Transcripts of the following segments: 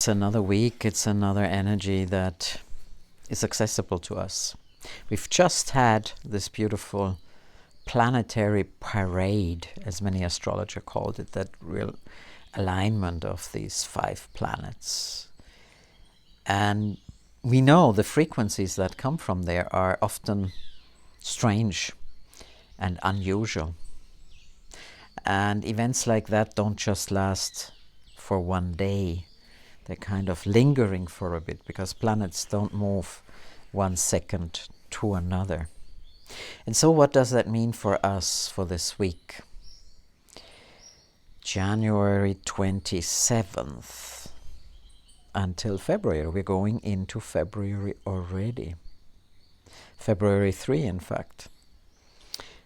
it's another week, it's another energy that is accessible to us. We've just had this beautiful planetary parade, as many astrologers called it, that real alignment of these 5 planets. And we know the frequencies that come from there are often strange and unusual. And events like that don't just last for one day. They're kind of lingering for a bit, because planets don't move 1 second to another. And so what does that mean for us for this week? January 27th until February. We're going into February already. February 3, in fact.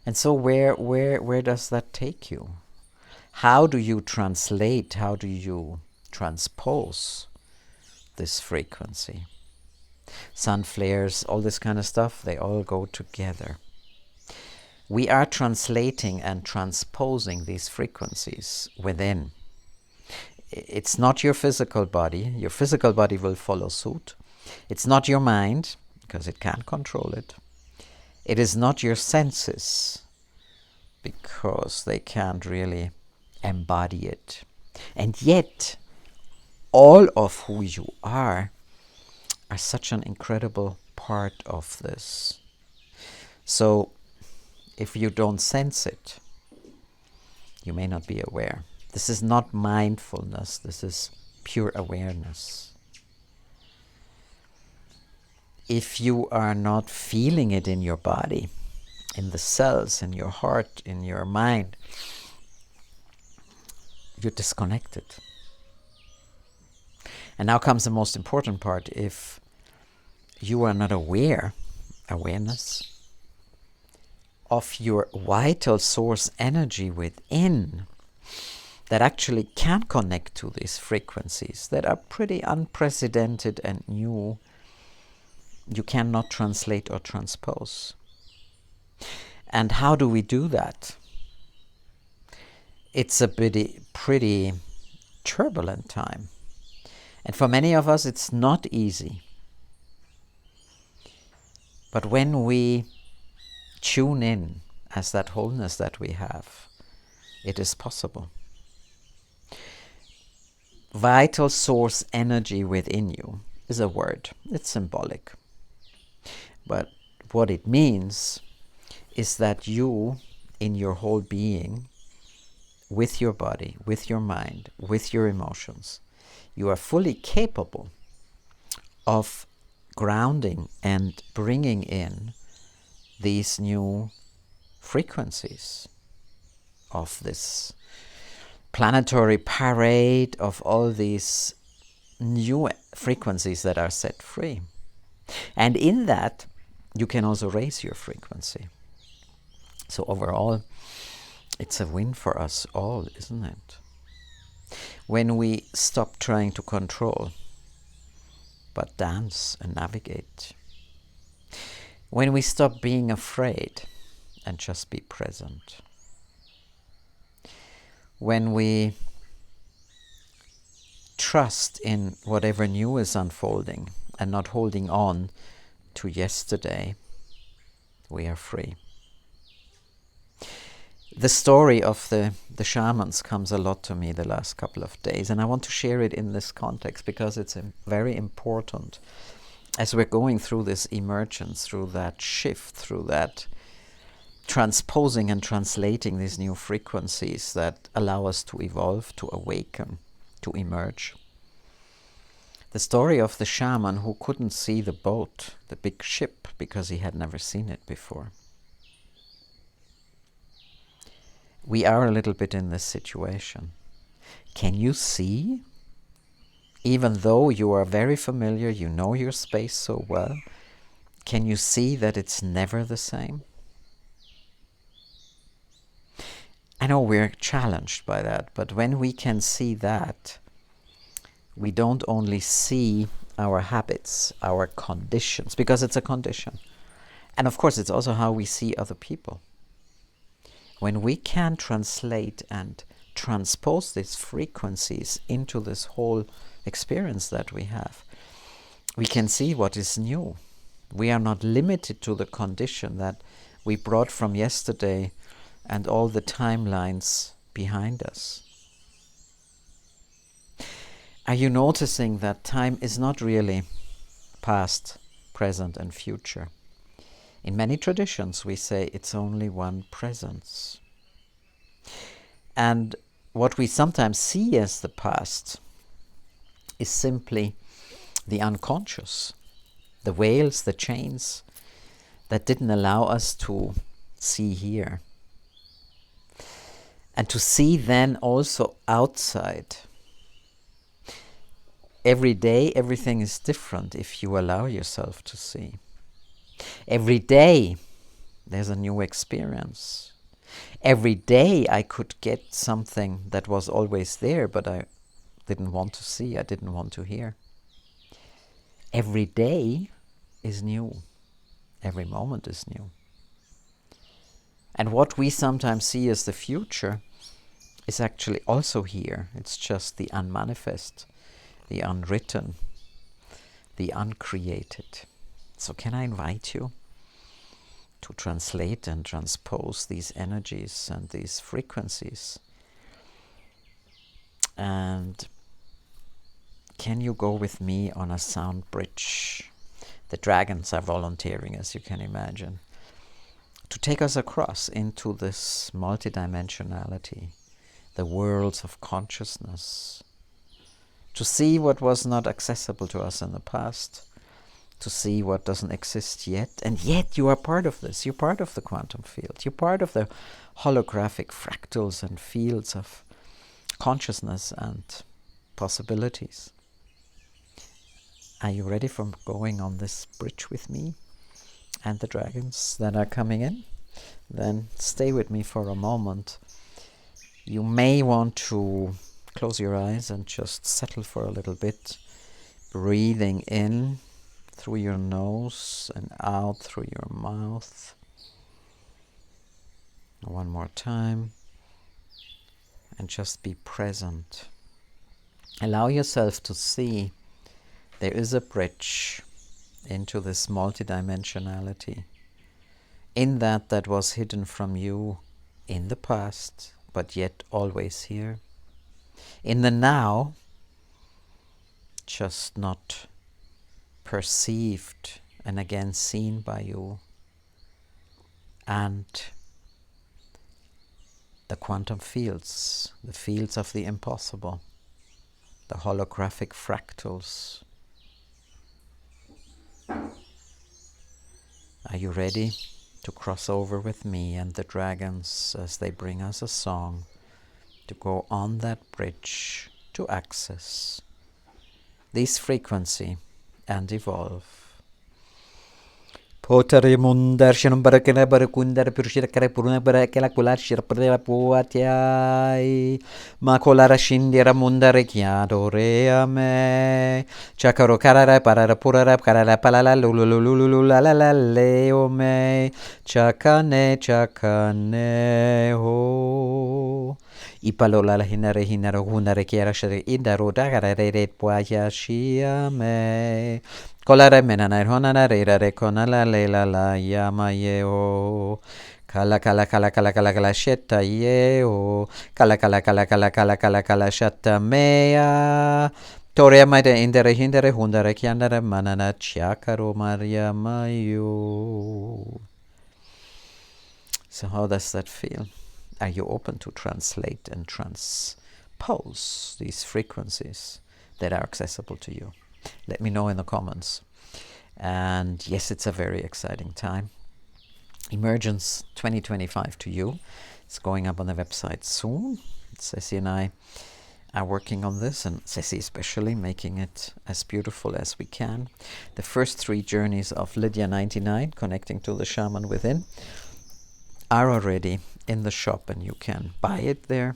And so where does that take you? How do you translate, how do you transpose this frequency? Sun flares, all this kind of stuff, they all go together. We are translating and transposing these frequencies within. It's not your physical body. Your physical body will follow suit. It's not your mind, because it can't control it. It is not your senses, because they can't really embody it. And yet, all of who you are such an incredible part of this. So, if you don't sense it, you may not be aware. This is not mindfulness, this is pure awareness. If you are not feeling it in your body, in the cells, in your heart, in your mind, you're disconnected. And now comes the most important part. If you are not awareness of your vital source energy within, that actually can connect to these frequencies that are pretty unprecedented and new, you cannot translate or transpose. And how do we do that? It's a pretty turbulent time. And for many of us, it's not easy. But when we tune in as that wholeness that we have, it is possible. Vital source energy within you is a word. It's symbolic. But what it means is that you, in your whole being, with your body, with your mind, with your emotions, you are fully capable of grounding and bringing in these new frequencies of this planetary parade of all these new frequencies that are set free. And in that, you can also raise your frequency. So overall, it's a win for us all, isn't it? When we stop trying to control, but dance and navigate. When we stop being afraid and just be present. When we trust in whatever new is unfolding and not holding on to yesterday, we are free. The story of the shamans comes a lot to me the last couple of days, and I want to share it in this context because it's very important as we're going through this emergence, through that shift, through that transposing and translating these new frequencies that allow us to evolve, to awaken, to emerge. The story of the shaman who couldn't see the boat, the big ship, because he had never seen it before. We are a little bit in this situation. Can you see? Even though you are very familiar, you know your space so well, can you see that it's never the same? I know we're challenged by that, but when we can see that, we don't only see our habits, our conditions, because it's a condition. And of course, it's also how we see other people. When we can translate and transpose these frequencies into this whole experience that we have, we can see what is new. We are not limited to the condition that we brought from yesterday and all the timelines behind us. Are you noticing that time is not really past, present and future? In many traditions we say it's only one presence. And what we sometimes see as the past is simply the unconscious, the veils, the chains that didn't allow us to see here. And to see then also outside. Every day everything is different if you allow yourself to see. Every day there's a new experience. Every day I could get something that was always there, but I didn't want to see, I didn't want to hear. Every day is new. Every moment is new. And what we sometimes see as the future is actually also here. It's just the unmanifest, the unwritten, the uncreated. So can I invite you to translate and transpose these energies and these frequencies? And can you go with me on a sound bridge? The dragons are volunteering, as you can imagine, to take us across into this multidimensionality, the worlds of consciousness, to see what was not accessible to us in the past, to see what doesn't exist yet. And yet you are part of this. You're part of the quantum field. You're part of the holographic fractals and fields of consciousness and possibilities. Are you ready for going on this bridge with me and the dragons that are coming in? Then stay with me for a moment. You may want to close your eyes and just settle for a little bit, breathing in through your nose and out through your mouth. One more time. And just be present. Allow yourself to see there is a bridge into this multidimensionality. In that was hidden from you in the past, but yet always here. In the now, just not perceived and again seen by you. And the quantum fields, the fields of the impossible, the holographic fractals. Are you ready to cross over with me and the dragons as they bring us a song to go on that bridge to access this frequency and evolve? Potare mundar shanum barakana barakundar purushira karapuruna barakela kulashira pradela puatiai makolara shindira mundare chiadore me chakaro karara parara purara karara palala lululululula leo me chakane ho ipalola la hinare hunare chiara shere indaro dagare red puaya shia me Kolare menana honana re konala lela la yama yeo kala sheta yeo kala shata mea toria maide indere hindere hundare kiandare manana chakaro maria mayo. So how does that feel? Are you open to translate and transpose these frequencies that are accessible to you? Let me know in the comments. And yes, it's a very exciting time. Emergence 2025 to you. It's going up on the website soon. Ceci and I are working on this, and Ceci especially, making it as beautiful as we can. The first 3 journeys of Lydia 99, connecting to the shaman within, are already in the shop and you can buy it there.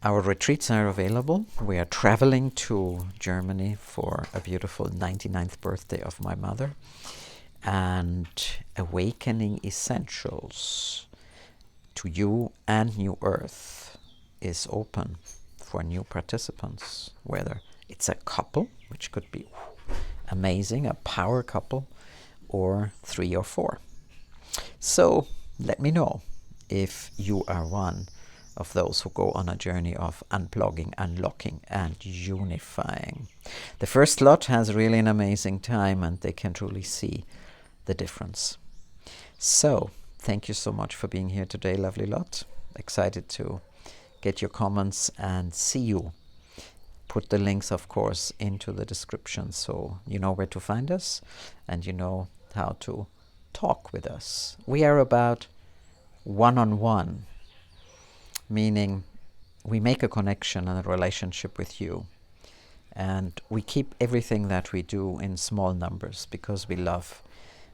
Our retreats are available. We are traveling to Germany for a beautiful 99th birthday of my mother. And Awakening Essentials to You and New Earth is open for new participants, whether it's a couple, which could be amazing, a power couple, or 3 or 4. So let me know if you are one of those who go on a journey of unplugging, unlocking, and unifying. The first lot has really an amazing time, and they can truly see the difference. So thank you so much for being here today, lovely lot. Excited to get your comments and see you. Put the links, of course, into the description so you know where to find us and you know how to talk with us. We are about one-on-one, meaning we make a connection and a relationship with you. And we keep everything that we do in small numbers because we love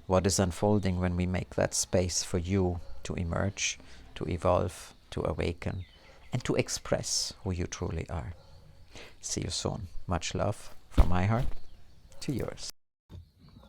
what is unfolding when we make that space for you to emerge, to evolve, to awaken, and to express who you truly are. See you soon. Much love from my heart to yours.